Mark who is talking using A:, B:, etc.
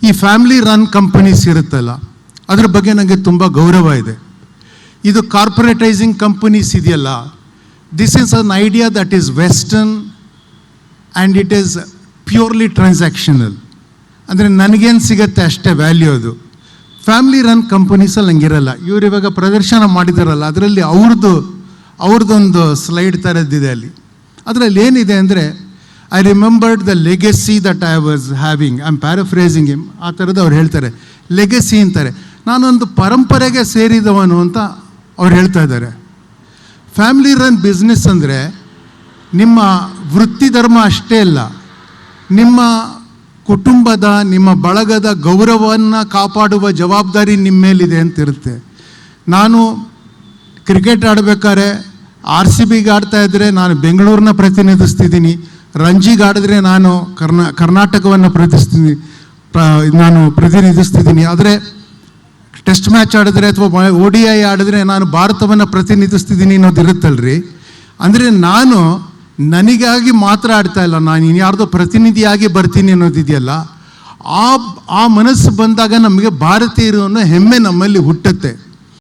A: ಈ family run companies ಇರುತ್ತಲ್ಲ, ಅದ್ರ ಬಗ್ಗೆ ನನಗೆ ತುಂಬ ಗೌರವ ಇದೆ. ಇದು ಕಾರ್ಪೊರೇಟೈಸಿಂಗ್ ಕಂಪನೀಸ್ ಇದೆಯಲ್ಲ, this is an idea that is western and it is purely transactional. ಅಂದರೆ ನನಗೇನು ಸಿಗುತ್ತೆ ಅಷ್ಟೇ ವ್ಯಾಲ್ಯೂ ಅದು. ಫ್ಯಾಮಿಲಿ ರನ್ ಕಂಪನೀಸಲ್ಲಿ ಹಂಗಿರಲ್ಲ. ಇವರು ಇವಾಗ ಪ್ರದರ್ಶನ ಮಾಡಿದಾರಲ್ಲ, ಅದರಲ್ಲಿ ಅವ್ರದ್ದೊಂದು ಸ್ಲೈಡ್ ಥರದ್ದಿದೆ ಅಲ್ಲಿ. ಅದರಲ್ಲಿ ಏನಿದೆ ಅಂದರೆ, I remembered the legacy that I was having, I am paraphrasing him, ಆ ಥರದ್ದು ಅವ್ರು ಹೇಳ್ತಾರೆ. ಲೆಗೆಸಿ ಅಂತಾರೆ, ನಾನೊಂದು ಪರಂಪರೆಗೆ ಸೇರಿದವನು ಅಂತ ಅವ್ರು ಹೇಳ್ತಾ ಇದ್ದಾರೆ. ಫ್ಯಾಮಿಲಿ ರನ್ ಬಿಸ್ನೆಸ್ ಅಂದರೆ ನಿಮ್ಮ ವೃತ್ತಿ ಧರ್ಮ ಅಷ್ಟೇ ಅಲ್ಲ, ನಿಮ್ಮ ಕುಟುಂಬದ, ನಿಮ್ಮ ಬಳಗದ ಗೌರವವನ್ನು ಕಾಪಾಡುವ ಜವಾಬ್ದಾರಿ ನಿಮ್ಮ ಮೇಲಿದೆ ಅಂತಿರುತ್ತೆ. ನಾನು ಕ್ರಿಕೆಟ್ ಆಡಬೇಕಾದ್ರೆ RCBಗೆ ಆಡ್ತಾ ಇದ್ದರೆ ನಾನು ಬೆಂಗಳೂರನ್ನ ಪ್ರತಿನಿಧಿಸ್ತಿದ್ದೀನಿ, ರಂಜಿಗೆ ಆಡಿದ್ರೆ ನಾನು ಕರ್ನಾಟಕವನ್ನು ಪ್ರತಿನಿಧಿಸ್ತಿದ್ದೀನಿ. ಆದರೆ ಟೆಸ್ಟ್ ಮ್ಯಾಚ್ ಆಡಿದ್ರೆ ಅಥವಾ ODI ಆಡಿದ್ರೆ ನಾನು ಭಾರತವನ್ನು ಪ್ರತಿನಿಧಿಸ್ತಿದ್ದೀನಿ ಅನ್ನೋದಿರುತ್ತಲ್ರಿ. ಅಂದರೆ ನಾನು ನನಗಾಗಿ ಮಾತ್ರ ಆಡ್ತಾ ಇಲ್ಲ, ನಾನು ಇನ್ಯಾರ್ದೋ ಪ್ರತಿನಿಧಿಯಾಗಿ ಬರ್ತೀನಿ ಅನ್ನೋದಿದೆಯಲ್ಲ, ಆ ಮನಸ್ಸು ಬಂದಾಗ ನಮಗೆ ಭಾರತೀಯರು ಅನ್ನೋ ಹೆಮ್ಮೆ ನಮ್ಮಲ್ಲಿ ಹುಟ್ಟುತ್ತೆ.